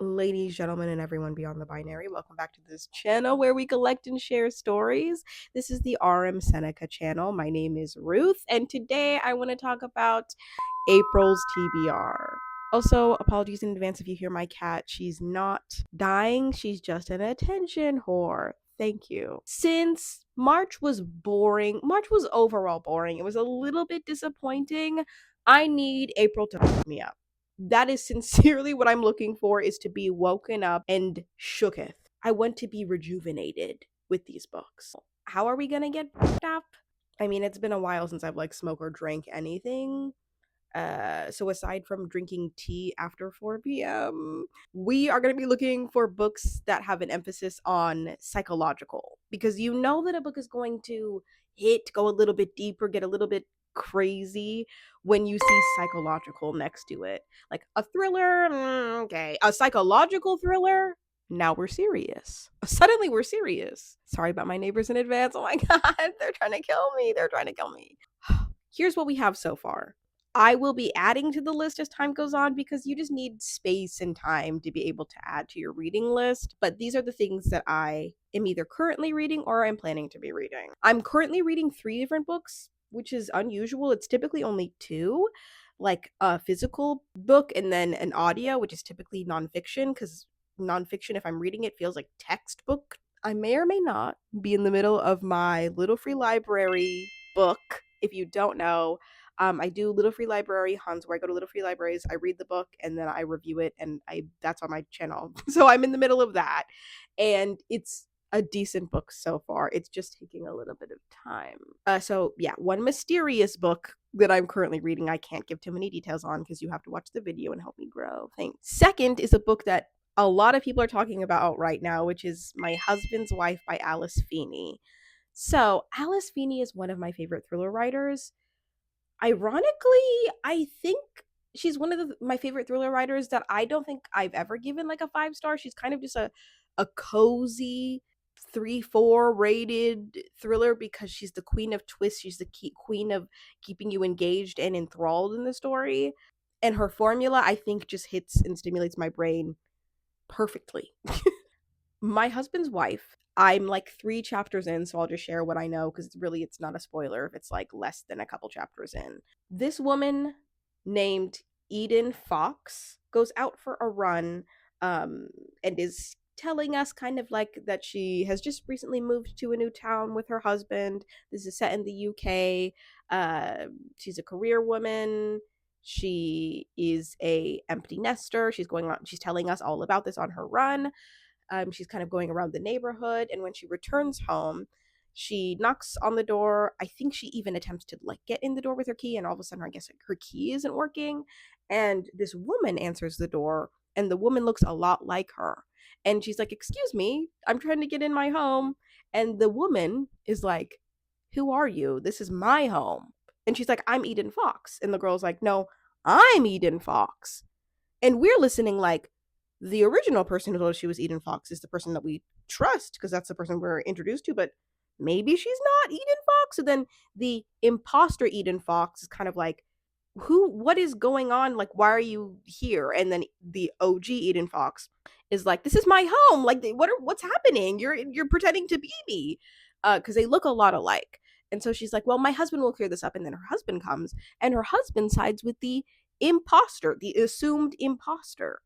Ladies, gentlemen, and everyone beyond the binary, welcome back to this channel where we collect and share stories. This is the RM Seneca channel. My name is Ruth, and today I want to talk about April's TBR. Also, apologies in advance if you hear my cat. She's not dying, she's just an attention whore. Thank you. Since March was boring, March was overall boring, it was a little bit disappointing. I need April to pick me up. That is sincerely what I'm looking for, is to be woken up and shooketh. I want to be rejuvenated with these books. How are we gonna get up? I mean, it's been a while since I've smoked or drank anything. So aside from drinking tea after 4 p.m., we are going to be looking for books that have an emphasis on psychological, because you know that a book is going to go a little bit deeper, get a little bit crazy when you see psychological next to it. Like a thriller, okay. A psychological thriller, now we're serious. Suddenly we're serious. Sorry about my neighbors in advance. Oh my god, they're trying to kill me. They're trying to kill me. Here's what we have so far. I will be adding to the list as time goes on, because you just need space and time to be able to add to your reading list. But these are the things that I am either currently reading or I'm planning to be reading. I'm currently reading 3 different books, which is unusual. It's typically only 2, like a physical book and then an audio, which is typically nonfiction, because nonfiction, if I'm reading it, feels like textbook. I may or may not be in the middle of my Little Free Library book. If you don't know, I do Little Free Library hunts where I go to Little Free Libraries, I read the book, and then I review it, and that's on my channel. So I'm in the middle of that, and it's a decent book so far. It's just taking a little bit of time. So yeah, one mysterious book that I'm currently reading, I can't give too many details on because you have to watch the video and help me grow. Thanks. Second is a book that a lot of people are talking about right now, which is My Husband's Wife by Alice Feeney. So Alice Feeney is one of my favorite thriller writers. Ironically, I think she's one of my favorite thriller writers that I don't think I've ever given a 5-star. She's kind of just a cozy 3-4 rated thriller, because she's the queen of twists. She's the queen of keeping you engaged and enthralled in the story. And her formula, I think, just hits and stimulates my brain perfectly. My Husband's Wife, I'm 3 chapters in, so I'll just share what I know, because it's not a spoiler if it's less than a couple chapters in. This woman named Eden Fox goes out for a run, and is telling us kind of that she has just recently moved to a new town with her husband. This is set in the UK. She's a career woman. She is a empty nester. She's telling us all about this on her run. She's kind of going around the neighborhood, and when she returns home, she knocks on the door. I think she even attempts to get in the door with her key, and all of a sudden, I guess her key isn't working. And this woman answers the door, and the woman looks a lot like her. And she's like, "Excuse me, I'm trying to get in my home." And the woman is like, "Who are you? This is my home." And she's like, "I'm Eden Fox." And the girl's like, "No, I'm Eden Fox." And we're listening the original person who told us she was Eden Fox is the person that we trust, because that's the person we're introduced to, but maybe she's not Eden Fox. So then the imposter Eden Fox is kind of what is going on? Why are you here? And then the OG Eden Fox is like, "This is my home. What's happening? You're pretending to be me." Because they look a lot alike. And so she's like, "Well, my husband will clear this up." And then her husband comes, and her husband sides with the imposter, the assumed imposter.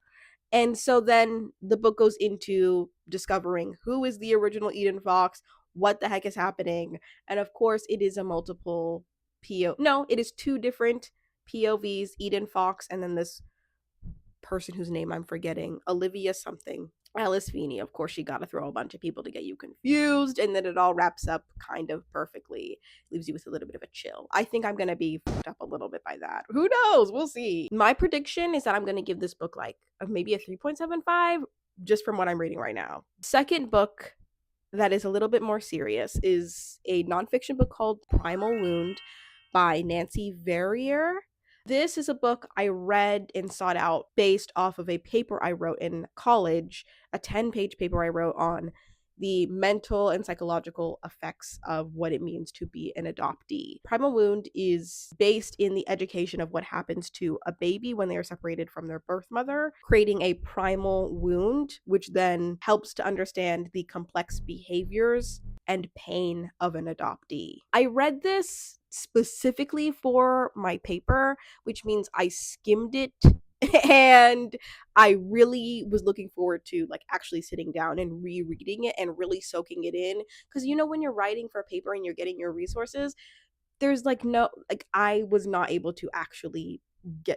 And so then the book goes into discovering who is the original Eden Fox, what the heck is happening. And of course, it is a multiple No, it is 2 different POVs, Eden Fox, and then this person whose name I'm forgetting, Olivia something. Alice Feeney. Of course, she got to throw a bunch of people to get you confused, and then it all wraps up kind of perfectly. Leaves you with a little bit of a chill. I think I'm going to be fucked up a little bit by that. Who knows? We'll see. My prediction is that I'm going to give this book maybe a 3.75, just from what I'm reading right now. Second book that is a little bit more serious is a nonfiction book called Primal Wound by Nancy Verrier. This is a book I read and sought out based off of a paper I wrote in college, a 10-page paper I wrote on the mental and psychological effects of what it means to be an adoptee. Primal Wound is based in the education of what happens to a baby when they are separated from their birth mother, creating a primal wound, which then helps to understand the complex behaviors and pain of an adoptee. I read this specifically for my paper, which means I skimmed it and I really was looking forward to like actually sitting down and rereading it and really soaking it in, because when you're writing for a paper and you're getting your resources, there's like no, like I was not able to actually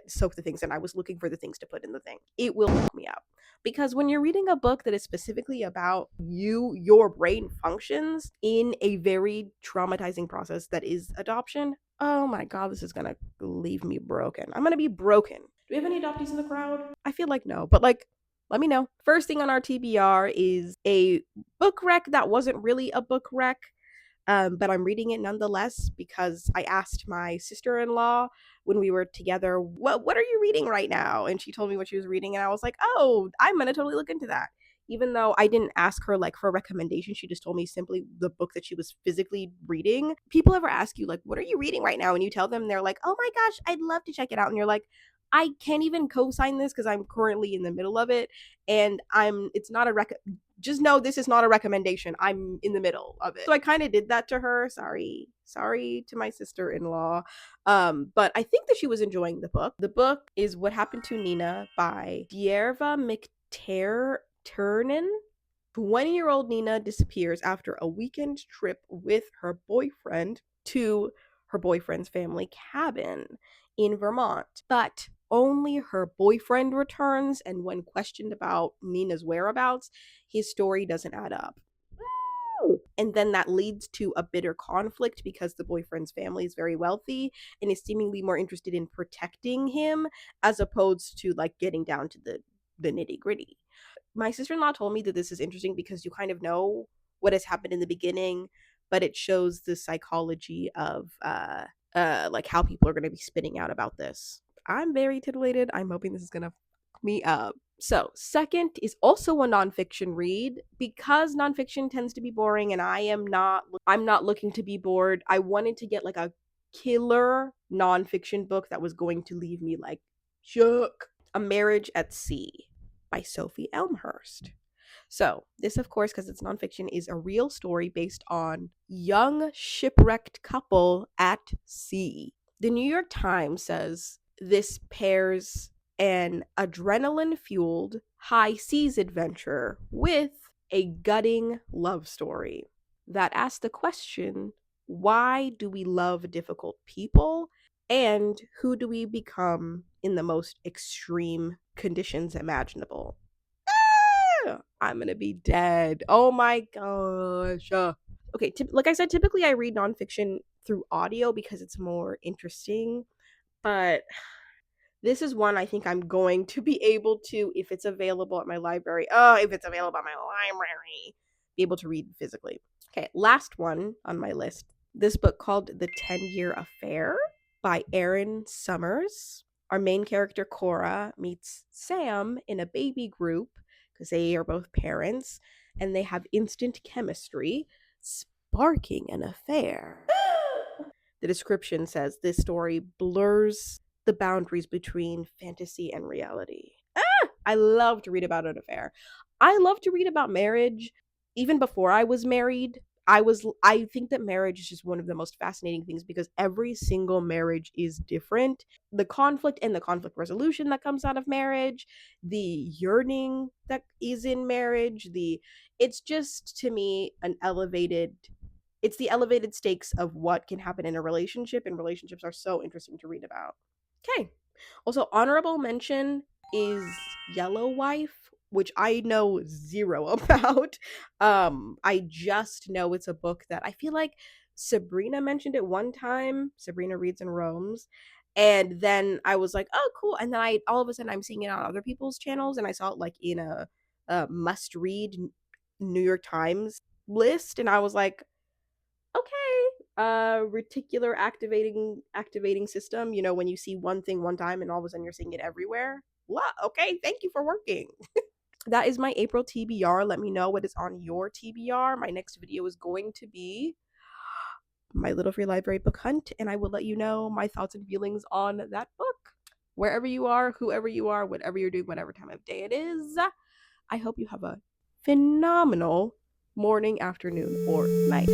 soak the things, and I was looking for the things to put in the thing. It will hook me up, because when you're reading a book that is specifically about your brain functions in a very traumatizing process that is adoption, oh my god, this is gonna leave me broken. I'm gonna be broken. Do we have any adoptees in the crowd? I feel like no, but like, let me know. First thing on our TBR is a book rec that wasn't really a book rec, but I'm reading it nonetheless because I asked my sister-in-law when we were together, what are you reading right now? And she told me what she was reading, and I was like, oh, I'm gonna totally look into that. Even though I didn't ask her like for a recommendation, she just told me simply the book that she was physically reading. People ever ask you like, what are you reading right now? And you tell them, they're like, oh my gosh, I'd love to check it out. And you're like, I can't even co-sign this because I'm currently in the middle of it, and it's not a just know this is not a recommendation. I'm in the middle of it. So I kind of did that to her. Sorry to my sister-in-law. But I think that she was enjoying the book. The book is What Happened to Nina by Dierva McTernan. 20-year-old Nina disappears after a weekend trip with her boyfriend to her boyfriend's family cabin in Vermont. But only her boyfriend returns, and when questioned about Nina's whereabouts, his story doesn't add up. And then that leads to a bitter conflict because the boyfriend's family is very wealthy and is seemingly more interested in protecting him as opposed to like getting down to the nitty gritty. My sister-in-law told me that this is interesting because you kind of know what has happened in the beginning, but it shows the psychology of like how people are going to be spinning out about this. I'm very titillated. I'm hoping this is going to fuck me up. So, second is also a nonfiction read, because nonfiction tends to be boring and I'm not looking to be bored. I wanted to get like a killer nonfiction book that was going to leave me like shook. A Marriage at Sea by Sophie Elmhurst. So, this, of course, because it's nonfiction, is a real story based on young shipwrecked couple at sea. The New York Times says this pairs an adrenaline-fueled high seas adventure with a gutting love story that asks the question, why do we love difficult people, and who do we become in the most extreme conditions imaginable? I'm gonna be dead. Oh my gosh. Okay, like I said, typically I read nonfiction through audio because it's more interesting, but this is one I think I'm going to be able to, if it's available at my library. Oh, if it's available at my library, be able to read physically. Okay, last one on my list. This book called The 10-Year Affair by Erin Summers. Our main character, Cora, meets Sam in a baby group because they are both parents and they have instant chemistry, sparking an affair. The description says this story blurs the boundaries between fantasy and reality. I love to read about an affair. I love to read about marriage. Even before I was married, I think that marriage is just one of the most fascinating things because every single marriage is different. The conflict and the conflict resolution that comes out of marriage, the yearning that is in marriage, it's just, to me, it's the elevated stakes of what can happen in a relationship, and relationships are so interesting to read about. Okay. Also, honorable mention is Yellow Wife, which I know zero about. I just know it's a book that I feel like Sabrina mentioned it one time. Sabrina Reads and Roams. And then I was like, oh, cool. And then all of a sudden I'm seeing it on other people's channels, and I saw it like in a must read New York Times list. And I was like, okay, reticular activating system, when you see one thing one time and all of a sudden you're seeing it everywhere. Wow, okay, thank you for working. that is my April TBR. Let me know what is on your TBR. My next video is going to be my Little Free Library book hunt, and I will let you know my thoughts and feelings on that book. Wherever you are, whoever you are, whatever you're doing, whatever time of day it is, I hope you have a phenomenal morning, afternoon, or night.